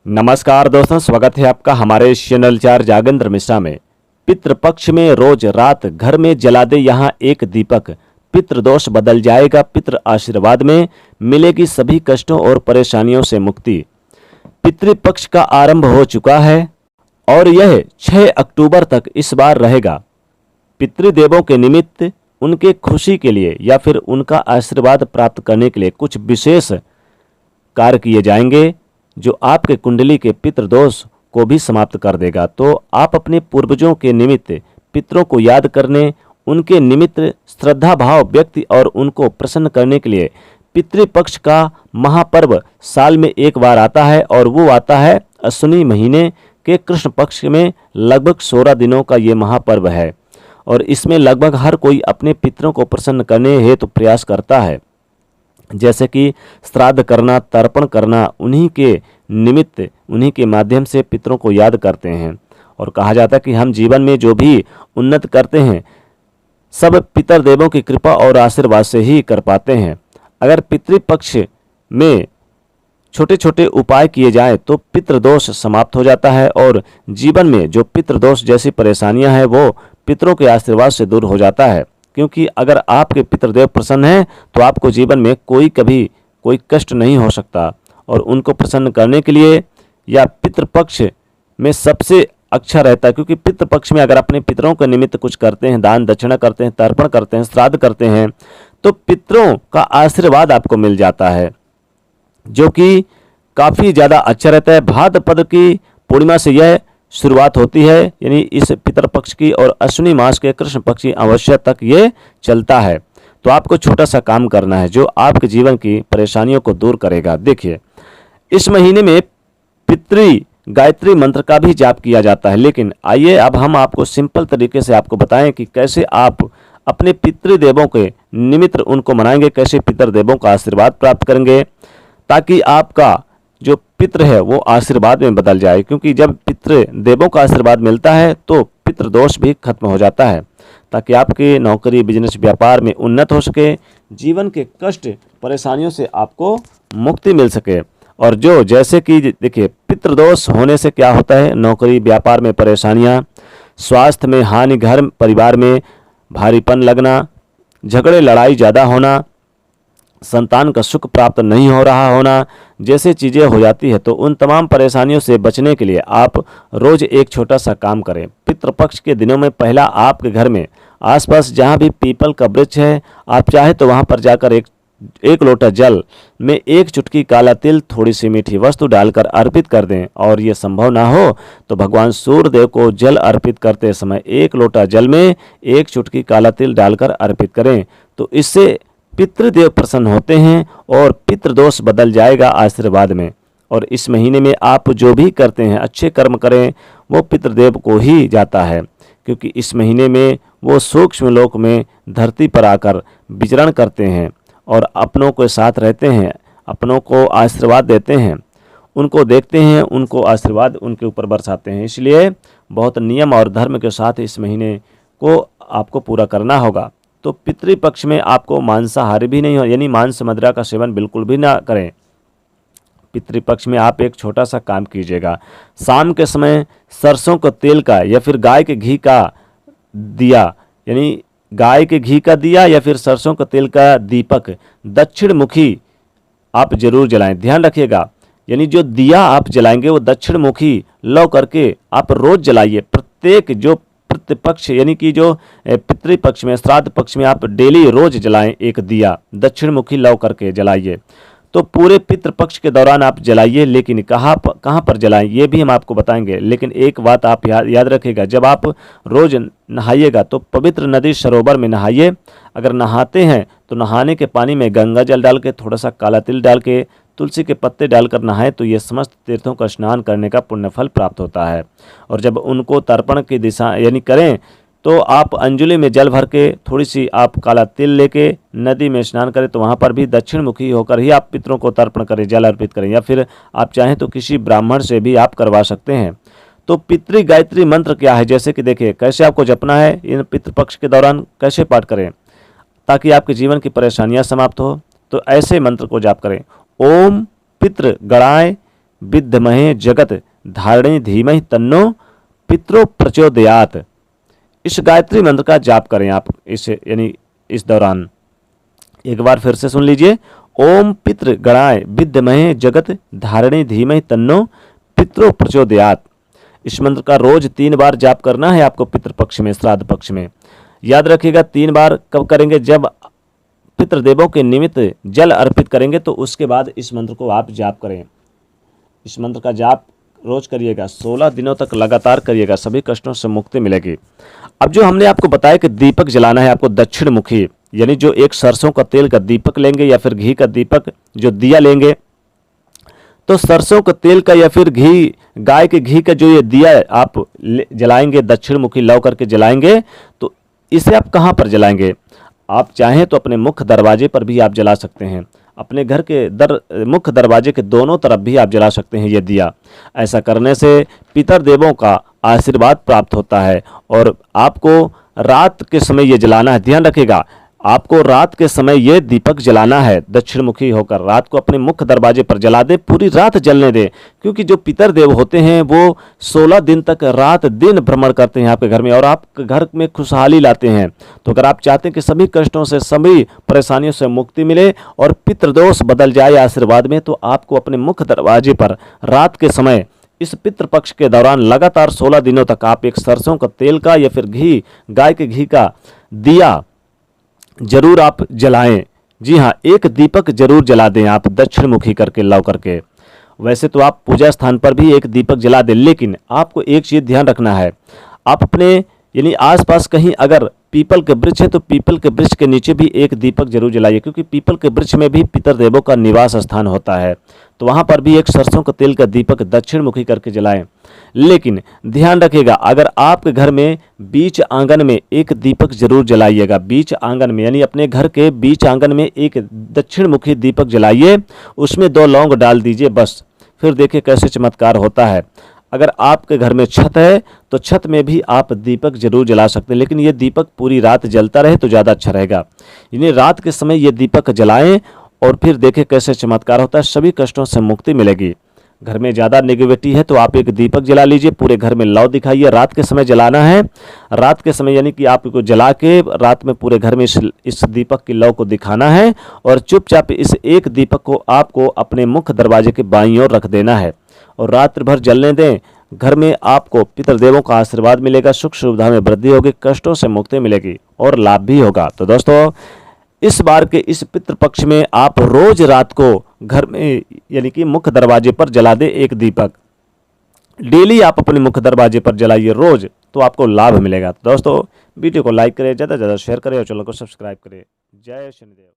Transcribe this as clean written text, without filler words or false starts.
नमस्कार दोस्तों, स्वागत है आपका हमारे चैनल चार जागेंद्र मिश्रा में। पितृपक्ष में रोज रात घर में जला दे यहाँ एक दीपक, पितृदोष बदल जाएगा, पितृ आशीर्वाद में मिलेगी सभी कष्टों और परेशानियों से मुक्ति। पितृपक्ष का आरंभ हो चुका है और यह 6 अक्टूबर तक इस बार रहेगा। पितृदेवों के निमित्त उनके खुशी के लिए या फिर उनका आशीर्वाद प्राप्त करने के लिए कुछ विशेष कार्य किए जाएंगे जो आपके कुंडली के पितृदोष को भी समाप्त कर देगा। तो आप अपने पूर्वजों के निमित्त पितरों को याद करने, उनके निमित्त श्रद्धा भाव व्यक्ति और उनको प्रसन्न करने के लिए पितृपक्ष का महापर्व साल में एक बार आता है और वो आता है अश्विनी महीने के कृष्ण पक्ष में। लगभग 16 दिनों का ये महापर्व है और इसमें लगभग हर कोई अपने पितरों को प्रसन्न करने हेतु प्रयास करता है, जैसे कि श्राद्ध करना, तर्पण करना। उन्हीं के निमित्त, उन्हीं के माध्यम से पितरों को याद करते हैं। और कहा जाता है कि हम जीवन में जो भी उन्नत करते हैं सब पितर देवों की कृपा और आशीर्वाद से ही कर पाते हैं। अगर पितृपक्ष में छोटे छोटे उपाय किए जाएं तो पितृदोष समाप्त हो जाता है और जीवन में जो पितृदोष जैसी परेशानियां हैं वो पितरों के आशीर्वाद से दूर हो जाता है। क्योंकि अगर आपके पितृदेव प्रसन्न हैं तो आपको जीवन में कभी कोई कष्ट नहीं हो सकता। और उनको प्रसन्न करने के लिए या पितृपक्ष में सबसे अच्छा रहता है, क्योंकि पितृपक्ष में अगर अपने पितरों के निमित्त कुछ करते हैं, दान दक्षिणा करते हैं, तर्पण करते हैं, श्राद्ध करते हैं, तो पितरों का आशीर्वाद आपको मिल जाता है, जो कि काफ़ी ज़्यादा अच्छा रहता है। भाद्रपद की पूर्णिमा से यह शुरुआत होती है, यानी इस पितृपक्ष की, और अश्विनी मास के कृष्ण पक्ष की अमावस्या तक ये चलता है। तो आपको छोटा सा काम करना है जो आपके जीवन की परेशानियों को दूर करेगा। देखिए, इस महीने में पितृ गायत्री मंत्र का भी जाप किया जाता है, लेकिन आइए अब हम आपको सिंपल तरीके से आपको बताएं कि कैसे आप अपने पितृदेवों के निमित्त उनको मनाएंगे, कैसे पितृदेवों का आशीर्वाद प्राप्त करेंगे, ताकि आपका जो पितृ है वो आशीर्वाद में बदल जाए। क्योंकि जब पितृ देवों का आशीर्वाद मिलता है तो पितृदोष भी खत्म हो जाता है, ताकि आपके नौकरी, बिजनेस, व्यापार में उन्नत हो सके, जीवन के कष्ट परेशानियों से आपको मुक्ति मिल सके। और जो जैसे कि देखिए, पितृदोष होने से क्या होता है, नौकरी व्यापार में परेशानियां, स्वास्थ्य में हानि, घर परिवार में भारीपन लगना, झगड़े लड़ाई ज़्यादा होना, संतान का सुख प्राप्त नहीं हो रहा होना, जैसे चीज़ें हो जाती है। तो उन तमाम परेशानियों से बचने के लिए एक रोज़ एक छोटा सा काम करें। पितृपक्ष के दिनों में पहला आपके घर में आसपास जहाँ भी पीपल का वृक्ष है, आप चाहे तो वहाँ पर जाकर एक लोटा जल में 1 चुटकी काला तिल, थोड़ी सी मीठी वस्तु डालकर अर्पित कर दें। और ये संभव ना हो तो भगवान सूर्यदेव को जल अर्पित करते समय 1 लोटा जल में 1 चुटकी काला तिल डालकर अर्पित करें। तो इससे पितृदेव प्रसन्न होते हैं और पितृदोष बदल जाएगा आशीर्वाद में। और इस महीने में आप जो भी करते हैं, अच्छे कर्म करें, वो पितृदेव को ही जाता है, क्योंकि इस महीने में वो सूक्ष्म लोक में धरती पर आकर विचरण करते हैं और अपनों के साथ रहते हैं, अपनों को आशीर्वाद देते हैं, उनको देखते हैं, उनको आशीर्वाद उनके ऊपर बरसाते हैं। इसलिए बहुत नियम और धर्म के साथ इस महीने को आपको पूरा करना होगा। तो पितृपक्ष में आपको मांसाहारी भी नहीं हो, यानी मांस मदिरा का सेवन बिल्कुल भी ना करें। पितृपक्ष में आप एक छोटा सा काम कीजिएगा, शाम के समय सरसों के तेल का या फिर गाय के घी का दिया, यानी गाय के घी का दिया या फिर सरसों के तेल का दीपक दक्षिण मुखी आप जरूर जलाएं। ध्यान रखिएगा, यानी जो दिया आप जलाएंगे वो दक्षिण मुखी लौ करके आप रोज जलाइए। प्रत्येक जो पितृपक्ष यानी कि जो पितृपक्ष में, श्राद्ध पक्ष में आप डेली रोज जलाएं एक दिया, दक्षिण मुखी लौ करके जलाइए। तो पूरे पितृपक्ष के दौरान आप जलाइए, लेकिन कहाँ पर जलाएं ये भी हम आपको बताएंगे। लेकिन एक बात आप याद रखिएगा, जब आप रोज नहाइएगा तो पवित्र नदी सरोवर में नहाइए। अगर नहाते हैं तो नहाने के पानी में गंगा जल डाल के, थोड़ा सा काला तिल डाल के, तुलसी के पत्ते डालकर नहाएं तो ये समस्त तीर्थों का स्नान करने का पुण्यफल प्राप्त होता है। और जब उनको तर्पण की दिशा यानी करें तो आप अंजलि में जल भर के थोड़ी सी आप काला तिल लेके नदी में स्नान करें, तो वहाँ पर भी दक्षिण मुखी होकर ही आप पितरों को तर्पण करें, जल अर्पित करें, या फिर आप चाहें तो किसी ब्राह्मण से भी आप करवा सकते हैं। तो पितृ गायत्री मंत्र क्या है, जैसे कि देखिए कैसे आपको जपना है, इन पितृपक्ष के दौरान कैसे पाठ करें ताकि आपके जीवन की परेशानियाँ समाप्त हो। तो ऐसे मंत्र को जाप करें, ओम पितृ गणाय विद्महे जगत धारिणी धीमहि तन्नो पितरो प्रचोदयात। इस गायत्री मंत्र का जाप करें आप इस दौरान। एक बार फिर से सुन लीजिए। ओम पितृ गणाय विद्महे जगत धारिणी धीमहि तन्नो पितरो प्रचोदयात। इस मंत्र का रोज 3 बार जाप करना है आपको पितृपक्ष में, श्राद्ध पक्ष में। याद रखिएगा 3 बार कब करेंगे, जब पितृदेवों के निमित्त जल अर्पित करेंगे तो उसके बाद इस मंत्र को आप जाप करें। इस मंत्र का जाप रोज करिएगा, 16 दिनों तक लगातार करिएगा, सभी कष्टों से मुक्ति मिलेगी। अब जो हमने आपको बताया कि दीपक जलाना है आपको दक्षिण मुखी, यानी जो एक सरसों का तेल का दीपक लेंगे या फिर घी का दीपक जो दिया लेंगे, तो सरसों का तेल का या फिर घी, गाय के घी का जो ये दिया आप जलाएंगे, दक्षिण मुखी लौ करके जलाएंगे, तो इसे आप कहाँ पर जलाएंगे? आप चाहें तो अपने मुख्य दरवाजे पर भी आप जला सकते हैं, अपने घर के मुख्य दरवाजे के दोनों तरफ भी आप जला सकते हैं ये दिया। ऐसा करने से पितर देवों का आशीर्वाद प्राप्त होता है। और आपको रात के समय ये जलाना है, ध्यान रखिएगा, आपको रात के समय ये दीपक जलाना है दक्षिण मुखी होकर। रात को अपने मुख्य दरवाजे पर जला दे, पूरी रात जलने दे, क्योंकि जो पितर देव होते हैं वो 16 दिन तक रात दिन भ्रमण करते हैं आपके घर में और आपके घर में खुशहाली लाते हैं। तो अगर आप चाहते हैं कि सभी कष्टों से, सभी परेशानियों से मुक्ति मिले और पितृदोष बदल जाए आशीर्वाद में, तो आपको अपने मुख्य दरवाजे पर रात के समय इस पितृपक्ष के दौरान लगातार 16 दिनों तक आप एक सरसों का तेल का या फिर घी, गाय के घी का दिया जरूर आप जलाएं। जी हाँ, एक दीपक जरूर जला दें आप दक्षिण मुखी करके, लौ करके। वैसे तो आप पूजा स्थान पर भी एक दीपक जला दें, लेकिन आपको एक चीज़ ध्यान रखना है, आप अपने यानी आसपास कहीं अगर पीपल के वृक्ष है तो पीपल के वृक्ष के नीचे भी एक दीपक जरूर जलाइए, क्योंकि पीपल के वृक्ष में भी पितर देवों का निवास स्थान होता है। तो वहाँ पर भी एक सरसों का तेल का दीपक दक्षिण मुखी करके जलाएं। लेकिन ध्यान रखिएगा, अगर आपके घर में बीच आंगन में एक दीपक जरूर जलाइएगा, बीच आंगन में यानी अपने घर के बीच आंगन में एक दक्षिण मुखी दीपक जलाइए, उसमें 2 लौंग डाल दीजिए बस। फिर देखिए कैसे चमत्कार होता है। अगर आपके घर में छत है तो छत में भी आप दीपक जरूर जला सकते हैं, लेकिन ये दीपक पूरी रात जलता रहे तो ज़्यादा अच्छा रहेगा। यानी रात के समय ये दीपक जलाएं और फिर देखें कैसे चमत्कार होता है, सभी कष्टों से मुक्ति मिलेगी। घर में ज़्यादा नेगेटिविटी है तो आप एक दीपक जला लीजिए, पूरे घर में लौ दिखाइए, रात के समय जलाना है। रात के समय यानी कि आपको जला के रात में पूरे घर में इस दीपक की लौ को दिखाना है और चुपचाप इस एक दीपक को आपको अपने मुख्य दरवाजे के बाईं ओर रख देना है और रात्र भर जलने दें। घर में आपको पितृदेवों का आशीर्वाद मिलेगा, सुख सुविधा में वृद्धि होगी, कष्टों से मुक्ति मिलेगी और लाभ भी होगा। तो दोस्तों, इस बार के इस पितृपक्ष में आप रोज रात को घर में यानी कि मुख्य दरवाजे पर जला दे एक दीपक। डेली आप अपने मुख्य दरवाजे पर जलाइए रोज, तो आपको लाभ मिलेगा। तो दोस्तों, वीडियो को लाइक करें, ज़्यादा से ज़्यादा शेयर करें और चैनल को सब्सक्राइब करें। जय शनिदेव।